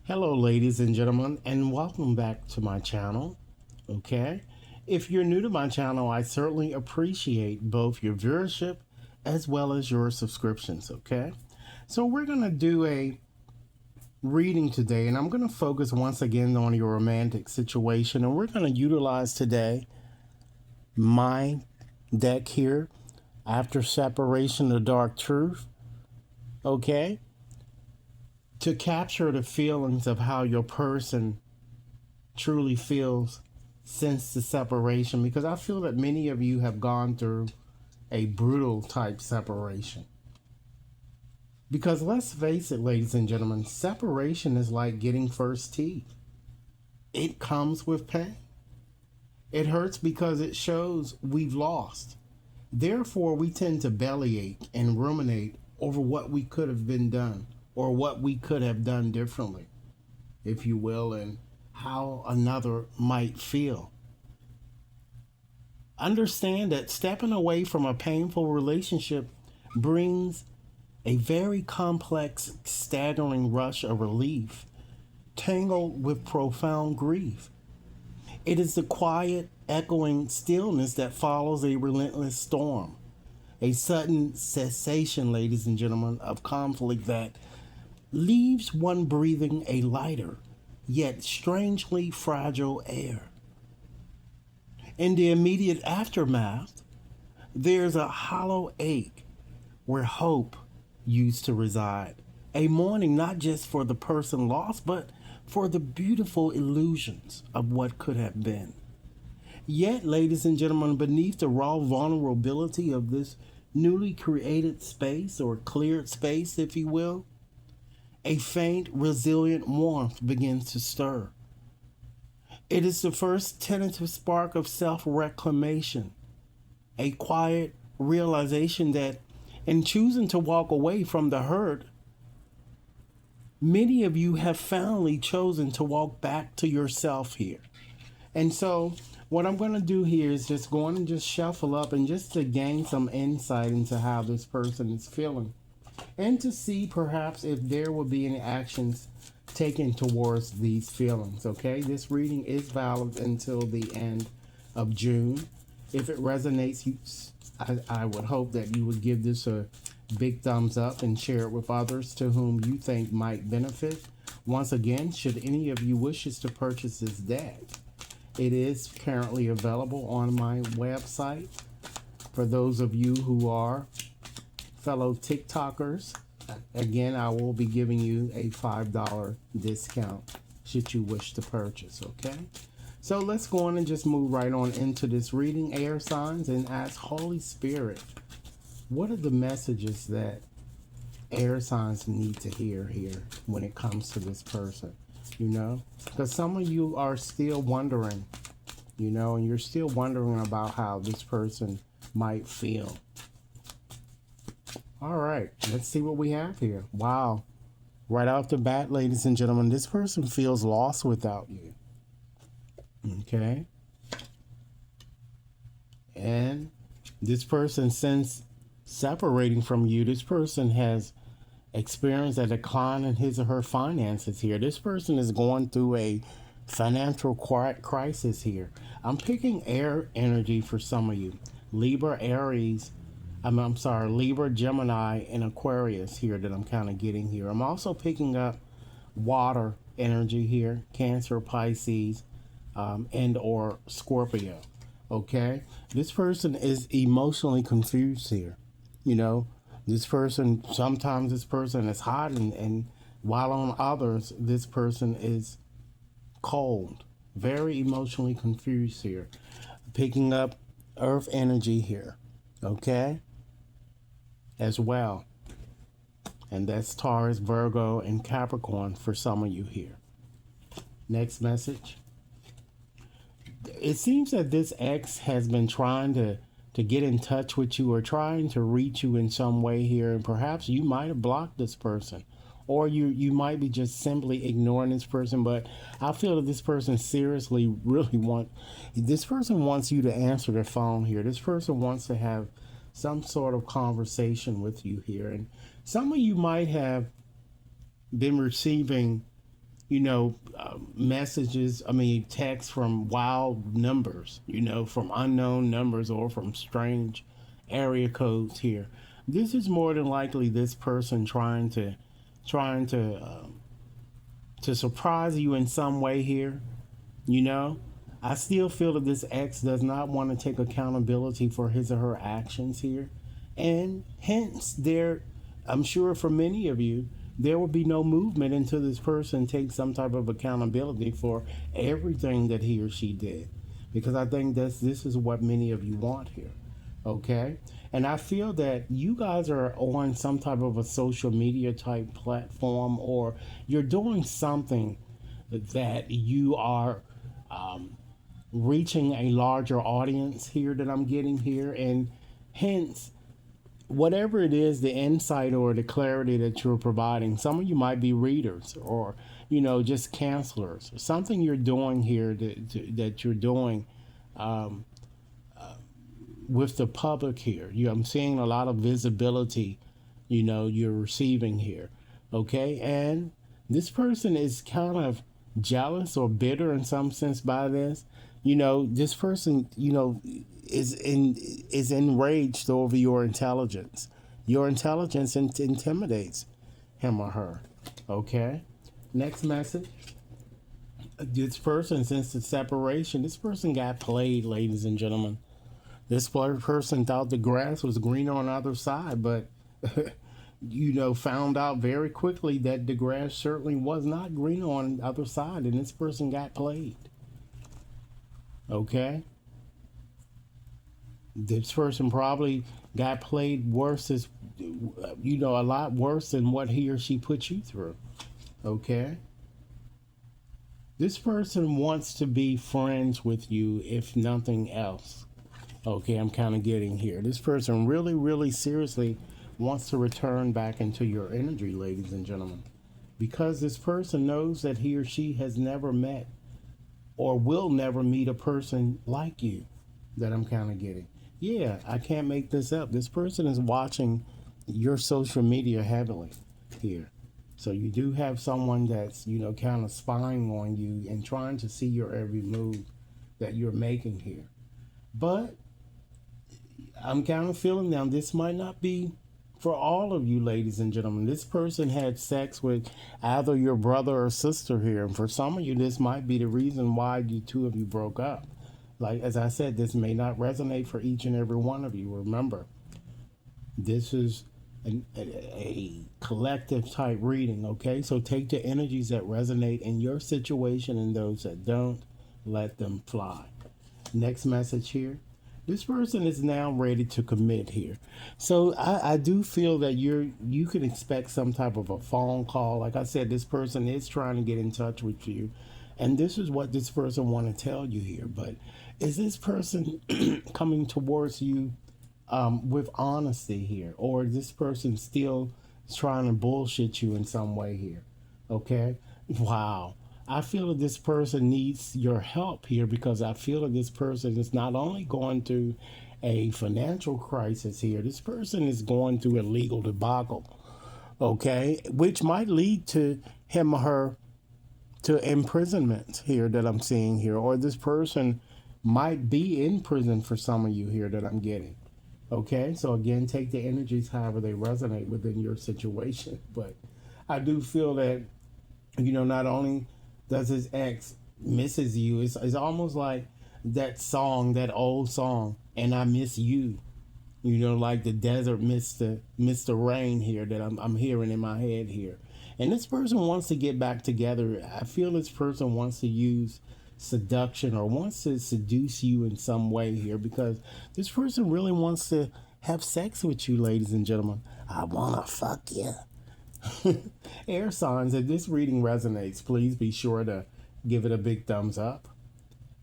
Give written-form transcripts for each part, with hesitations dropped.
Hello, ladies and gentlemen, and welcome back to my channel. Okay, if you're new to my channel, I certainly appreciate both your viewership as well as your subscriptions. Okay, so we're going to do a reading today, and I'm going to focus once again on your romantic situation, and we're going to utilize today my deck here, After Separation, the Dark Truth. Okay, to capture the feelings of how your person truly feels since the separation, because I feel that many of you have gone through a brutal type separation. Because let's face it, ladies and gentlemen, separation is like getting first teeth. It comes with pain. It hurts because it shows we've lost. Therefore, we tend to bellyache and ruminate over what we could have been done or what we could have done differently, if you will, and how another might feel. Understand that stepping away from a painful relationship brings a very complex, staggering rush of relief, tangled with profound grief. It is the quiet, echoing stillness that follows a relentless storm, a sudden cessation, ladies and gentlemen, of conflict that leaves one breathing a lighter, yet strangely fragile air. In the immediate aftermath, there's a hollow ache where hope used to reside. A mourning not just for the person lost, but for the beautiful illusions of what could have been. Yet, ladies and gentlemen, beneath the raw vulnerability of this newly created space, or cleared space, if you will, a faint, resilient warmth begins to stir. It is the first tentative spark of self reclamation, a quiet realization that in choosing to walk away from the hurt, many of you have finally chosen to walk back to yourself here. And so, what I'm going to do here is just go on and just shuffle up and just to gain some insight into how this person is feeling, and to see perhaps if there will be any actions taken towards these feelings. Okay, this reading is valid until the end of June. If it resonates, I would hope that you would give this a big thumbs up and share it with others to whom you think might benefit. Once again, should any of you wishes to purchase this deck, it is currently available on my website. For those of you who are fellow TikTokers, again, I will be giving you a $5 discount should you wish to purchase, okay? So let's go on and just move right on into this reading, air signs, and ask Holy Spirit, what are the messages that air signs need to hear here when it comes to this person? Because some of you are still wondering, and you're still wondering about how this person might feel. All right, let's see what we have here. Wow. Right off the bat, ladies and gentlemen, this person feels lost without you. Okay. And this person, since separating from you, this person has experienced a decline in his or her finances here. This person is going through a financial crisis here. I'm picking air energy for some of you. Libra, Aries, I'm sorry, Libra, Gemini, and Aquarius here that I'm kind of getting here. I'm also picking up water energy here, Cancer, Pisces, and or Scorpio. Okay, this person is emotionally confused here. Sometimes this person is hot, and while on others, this person is cold. Very emotionally confused here. Picking up earth energy here. Okay, as well. And that's Taurus, Virgo, and Capricorn for some of you here. Next message. It seems that this ex has been trying to get in touch with you or trying to reach you in some way here, and perhaps you might have blocked this person, or you might be just simply ignoring this person. But I feel that this person seriously this person wants you to answer their phone here. This person wants to have some sort of conversation with you here, and some of you might have been receiving messages, I mean, texts from wild numbers, from unknown numbers or from strange area codes here. This is more than likely this person trying to surprise you in some way here. You know, I still feel that this ex does not want to take accountability for his or her actions here. And hence, I'm sure for many of you, there will be no movement until this person takes some type of accountability for everything that he or she did. Because I think this is what many of you want here. Okay? And I feel that you guys are on some type of a social media type platform, or you're doing something that you are reaching a larger audience here that I'm getting here. And hence, whatever it is, the insight or the clarity that you're providing, some of you might be readers or, just counselors. Something you're doing here that you're doing with the public here. I'm seeing a lot of visibility, you're receiving here. Okay. And this person is kind of jealous or bitter in some sense by this. This person, is enraged over your intelligence. Your intelligence intimidates him or her. Okay. Next message. This person, since the separation, this person got played, ladies and gentlemen. This person thought the grass was greener on the other side, but found out very quickly that the grass certainly was not greener on the other side, and this person got played. Okay? This person probably got played worse, a lot worse than what he or she put you through. Okay? This person wants to be friends with you, if nothing else. Okay, I'm kind of getting here. This person really, really seriously wants to return back into your energy, ladies and gentlemen. Because this person knows that he or she has never met or will never meet a person like you, that I'm kind of getting. Yeah, I can't make this up. This person is watching your social media heavily here. So you do have someone that's, kind of spying on you and trying to see your every move that you're making here. But I'm kind of feeling now this might not be for all of you, ladies and gentlemen. This person had sex with either your brother or sister here. And for some of you, this might be the reason why you two of you broke up. Like, as I said, this may not resonate for each and every one of you. Remember, this is a collective type reading, okay? So take the energies that resonate in your situation and those that don't, let them fly. Next message here. This person is now ready to commit here. So I do feel that you can expect some type of a phone call. Like I said, this person is trying to get in touch with you. And this is what this person want to tell you here. But is this person coming towards you with honesty here? Or is this person still trying to bullshit you in some way here? Okay? Wow. I feel that this person needs your help here, because I feel that this person is not only going through a financial crisis here, this person is going through a legal debacle, okay, which might lead to him or her to imprisonment here that I'm seeing here, or this person might be in prison for some of you here that I'm getting. Okay, so again, take the energies however they resonate within your situation. But I do feel that, not only does his ex misses you, it's almost like that song, that old song, "And I Miss You." Like the desert missed the rain here that I'm hearing in my head here. And this person wants to get back together. I feel this person wants to use seduction or wants to seduce you in some way here, because this person really wants to have sex with you, ladies and gentlemen. I want to fuck you. Air signs, if this reading resonates, please be sure to give it a big thumbs up.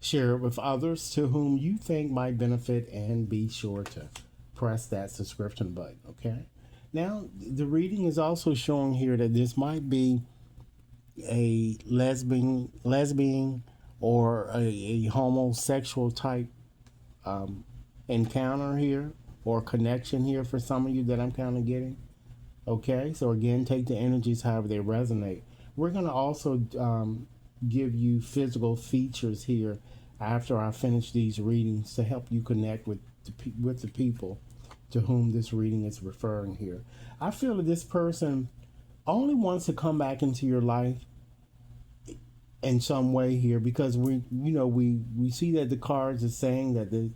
Share it with others to whom you think might benefit, and be sure to press that subscription button, okay? Now, the reading is also showing here that this might be a lesbian or a homosexual type encounter here, or connection here for some of you that I'm kind of getting. Okay, so again, take the energies however they resonate. We're going to also give you physical features here after I finish these readings to help you connect with the people to whom this reading is referring here. I feel that this person only wants to come back into your life in some way here, because we see that the cards are saying that the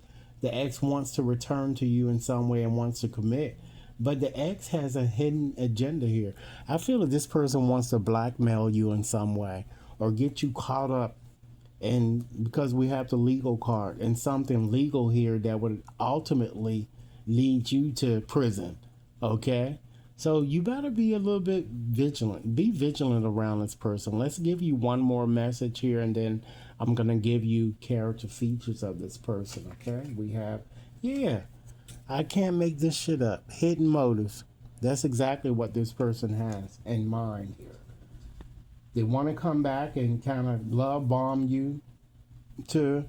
ex wants to return to you in some way and wants to commit, but the ex has a hidden agenda here. I feel that this person wants to blackmail you in some way or get you caught up, and because we have the legal card and something legal here that would ultimately lead you to prison. Okay, so you better be a little bit vigilant. Be vigilant around this person. Let's give you one more message here, and then I'm going to give you character features of this person. Okay, we have, yeah, I can't make this shit up. Hidden motives. That's exactly what this person has in mind here. They want to come back and kind of love bomb you to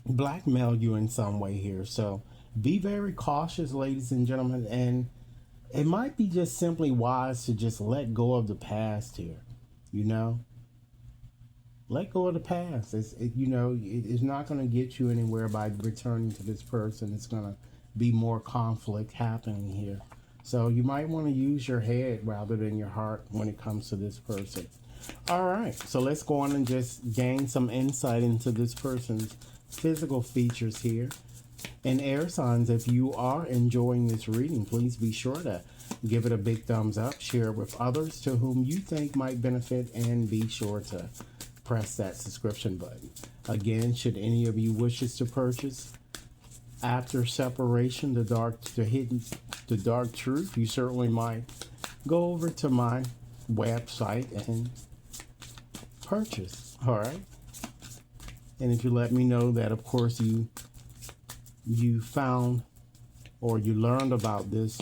blackmail you in some way here. So be very cautious, ladies and gentlemen, and it might be just simply wise to just let go of the past here. You know, let go of the past. It's not going to get you anywhere by returning to this person. It's going to be more conflict happening here. So you might want to use your head rather than your heart when it comes to this person. All right, so let's go on and just gain some insight into this person's physical features here. And air signs, if you are enjoying this reading, please be sure to give it a big thumbs up, share it with others to whom you think might benefit, and be sure to press that subscription button. Again, should any of you wishes to purchase After Separation, the dark truth, you certainly might go over to my website and purchase. All right, and if you let me know that, of course, you found or you learned about this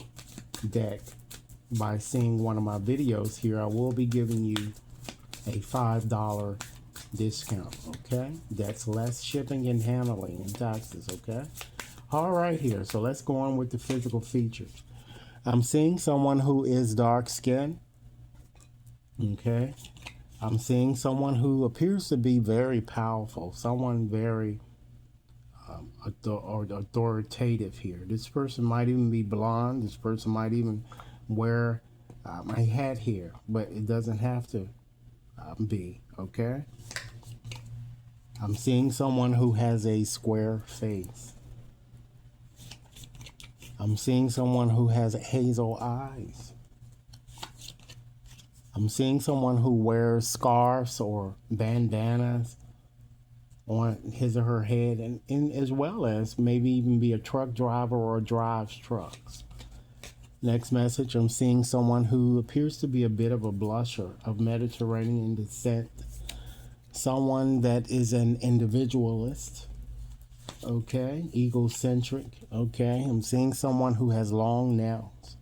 deck by seeing one of my videos here, I will be giving you a $5 discount. Okay, that's less shipping and handling and taxes. Okay, all right here, so let's go on with the physical features. I'm seeing someone who is dark skinned. Okay, I'm seeing someone who appears to be very powerful, someone very authoritative here. This person might even be blonde. This person might even wear my hat here, but it doesn't have to be. Okay, I'm seeing someone who has a square face. I'm seeing someone who has hazel eyes. I'm seeing someone who wears scarves or bandanas on his or her head, and as well as maybe even be a truck driver or drives trucks. Next message, I'm seeing someone who appears to be a bit of a blusher of Mediterranean descent. Someone that is an individualist. Okay, egocentric. Okay, I'm seeing someone who has long nails.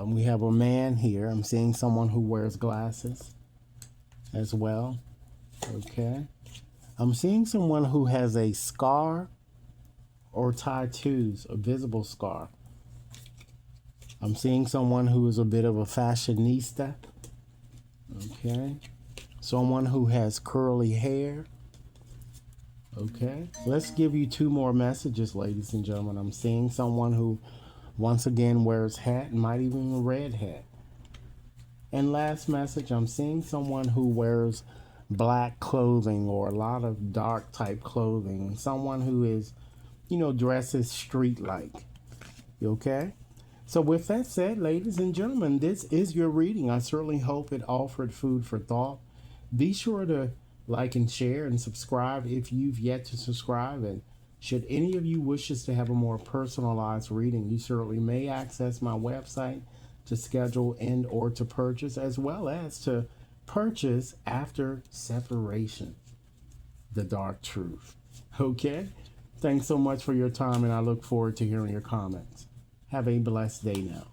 We have a man here. I'm seeing someone who wears glasses as well. Okay, I'm seeing someone who has a scar or tattoos, a visible scar. I'm seeing someone who is a bit of a fashionista. Okay, someone who has curly hair. Okay, let's give you two more messages, ladies and gentlemen. I'm seeing someone who once again wears hat and might even a red hat. And last message, I'm seeing someone who wears black clothing or a lot of dark type clothing. Someone who is, dresses street-like. Okay? So with that said, ladies and gentlemen, this is your reading. I certainly hope it offered food for thought. Be sure to like and share and subscribe if you've yet to subscribe. And should any of you wishes to have a more personalized reading, you certainly may access my website to schedule and or to purchase, as well as to purchase After Separation, the dark truth. Okay? Thanks so much for your time, and I look forward to hearing your comments. Have a blessed day now.